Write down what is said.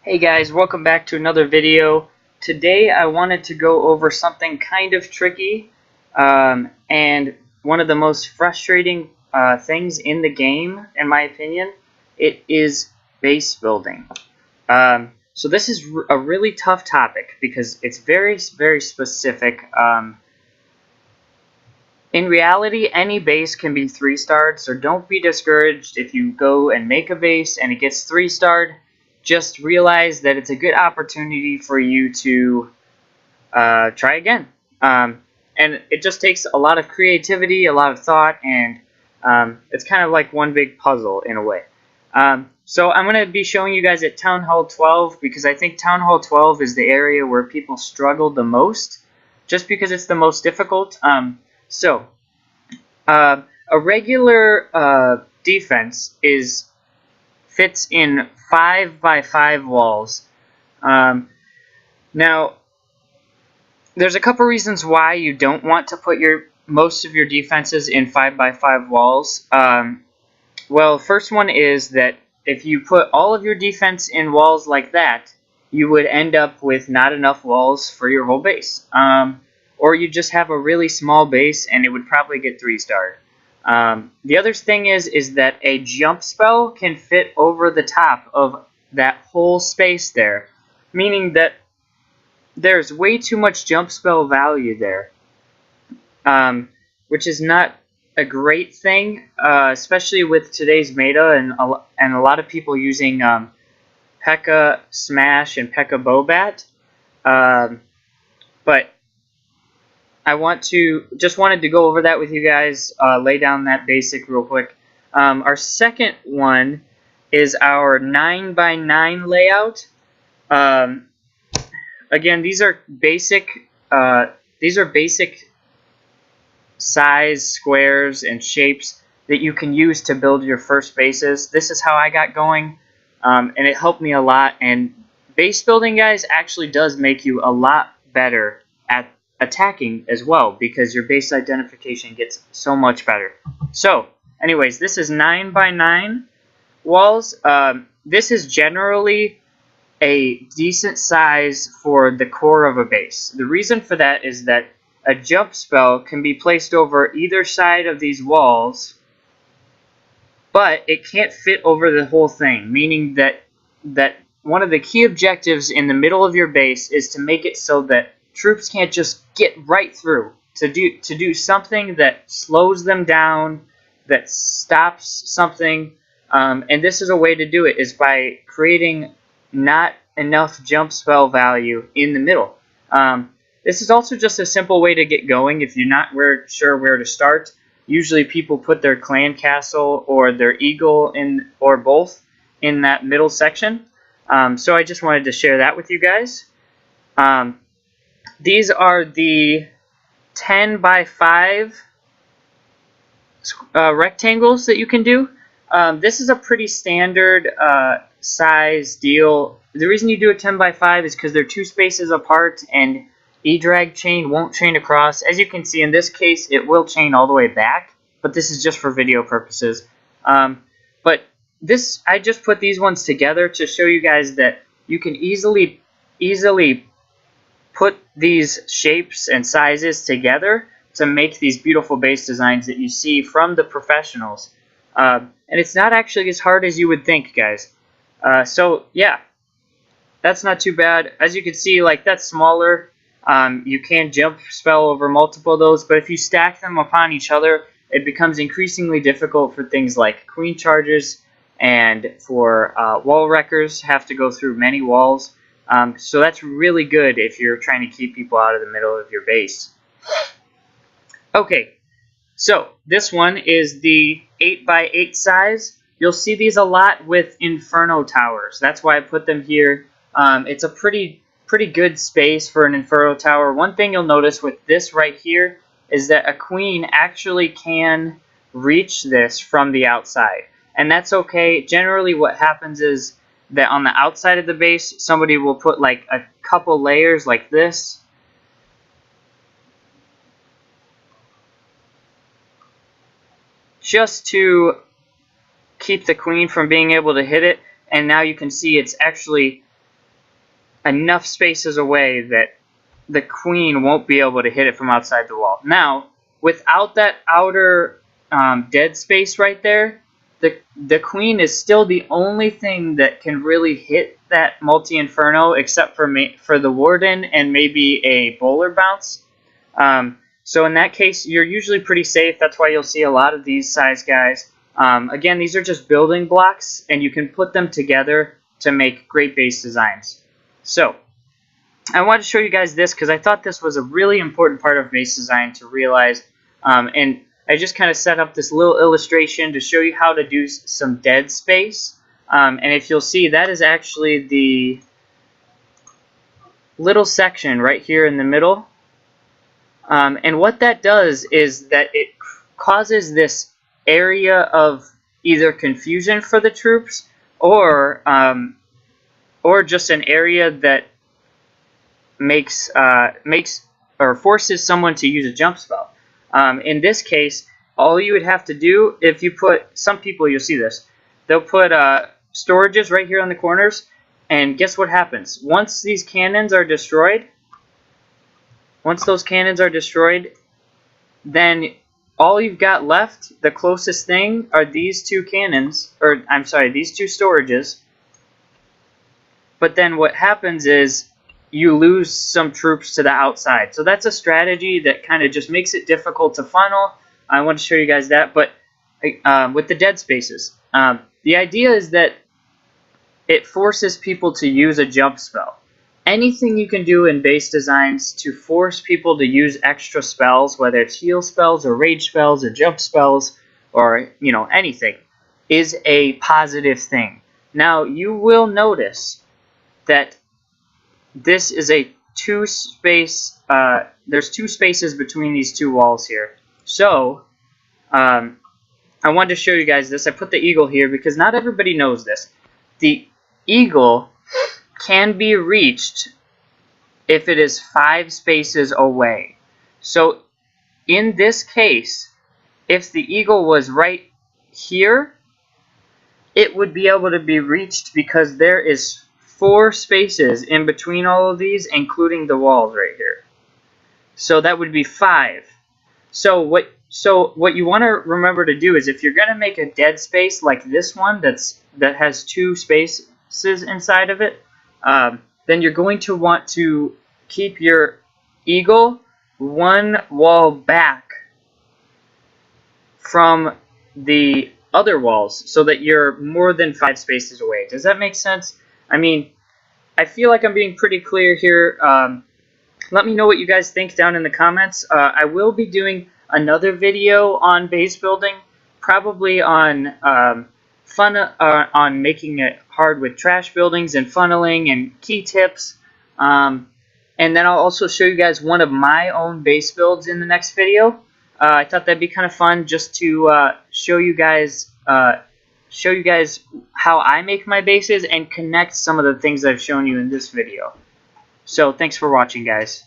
Hey guys, welcome back to another video. Today I wanted to go over something kind of tricky and one of the most frustrating things in the game, in my opinion. It is base building. So this is a really tough topic because it's very, very specific. In reality, any base can be 3-starred, so don't be discouraged if you go and make a base and it gets 3-starred. Just realize that it's a good opportunity for you to try again. And it just takes a lot of creativity, a lot of thought, and it's kind of like one big puzzle in a way. So I'm going to be showing you guys at Town Hall 12 because I think Town Hall 12 is the area where people struggle the most, just because it's the most difficult. A regular defense fits in 5x5 walls. Now, there's a couple reasons why you don't want to put most of your defenses in 5x5 walls. Well, first one is that if you put all of your defense in walls like that, you would end up with not enough walls for your whole base. Or you just have a really small base and it would probably get 3-starred. The other thing is that a jump spell can fit over the top of that whole space there, meaning that there's way too much jump spell value there, which is not a great thing, especially with today's meta and a lot of people using P.E.K.K.A. Smash and P.E.K.K.A. Bobat. But I just wanted to go over that with you guys, lay down that basic real quick. Our second one is our 9x9 layout. Again, these are basic size squares and shapes that you can use to build your first bases. This is how I got going, and it helped me a lot. And base building, guys, actually does make you a lot better at attacking as well, because your base identification gets so much better. So anyways, this is 9x9 walls. This is generally a decent size for the core of a base. The reason for that is that a jump spell can be placed over either side of these walls, but it can't fit over the whole thing, meaning that one of the key objectives in the middle of your base is to make it so that troops can't just get right through, to do something that slows them down, that stops something. And this is a way to do it, is by creating not enough jump spell value in the middle. This is also just a simple way to get going if you're not sure where to start. Usually people put their clan castle or their eagle or both in that middle section. So I just wanted to share that with you guys. These are the 10x5 rectangles that you can do. This is a pretty standard size deal. The reason you do a 10x5 is because they're 2 spaces apart and E-drag chain won't chain across. As you can see, in this case, it will chain all the way back, but this is just for video purposes. But I just put these ones together to show you guys that you can easily put these shapes and sizes together to make these beautiful base designs that you see from the professionals. And it's not actually as hard as you would think, guys. So yeah, that's not too bad. As you can see, like, that's smaller. You can jump spell over multiple of those, but if you stack them upon each other, it becomes increasingly difficult for things like queen charges, and for wall wreckers have to go through many walls. So that's really good if you're trying to keep people out of the middle of your base. Okay, so this one is the 8x8 size. You'll see these a lot with Inferno towers. That's why I put them here. It's a pretty good space for an Inferno tower. One thing you'll notice with this right here is that a queen actually can reach this from the outside. And that's okay. Generally what happens is that on the outside of the base, somebody will put like a couple layers like this. Just to keep the queen from being able to hit it. And now you can see it's actually enough spaces away that the queen won't be able to hit it from outside the wall. Now, without that outer dead space right there, the queen is still the only thing that can really hit that multi-inferno, except for the warden and maybe a bowler bounce. So in that case, you're usually pretty safe. That's why you'll see a lot of these size guys. Again, these are just building blocks, and you can put them together to make great base designs. So I wanted to show you guys this because I thought this was a really important part of base design to realize. And I just kind of set up this little illustration to show you how to do some dead space. And if you'll see, that is actually the little section right here in the middle. And what that does is that it causes this area of either confusion for the troops or just an area that makes or forces someone to use a jump spell. In this case, all you would have to do, if you put, some people, you'll see this, they'll put storages right here on the corners, and guess what happens? Once these cannons are destroyed, once those cannons are destroyed, then all you've got left, the closest thing, are these two cannons, or I'm sorry, these two storages. But then what happens is you lose some troops to the outside. So that's a strategy that kind of just makes it difficult to funnel. I want to show you guys that. But with the dead spaces, the idea is that it forces people to use a jump spell. Anything you can do in base designs to force people to use extra spells, whether it's heal spells or rage spells or jump spells or anything, is a positive thing. Now you will notice that this is a there's two spaces between these two walls here. So I wanted to show you guys this. I put the eagle here because not everybody knows this. The eagle can be reached if it is 5 spaces away. So in this case, if the eagle was right here, it would be able to be reached because there is 4 spaces in between all of these, including the walls right here. So that would be 5. So what you want to remember to do is, if you're going to make a dead space like this one that has 2 spaces inside of it, then you're going to want to keep your eagle 1 wall back from the other walls so that you're more than 5 spaces away. Does that make sense? I mean, I feel like I'm being pretty clear here. Let me know what you guys think down in the comments. I will be doing another video on base building, probably on on making it hard with trash buildings and funneling and key tips. And then I'll also show you guys one of my own base builds in the next video. I thought that'd be kind of fun just to show you guys how I make my bases and connect some of the things I've shown you in this video. So thanks for watching, guys.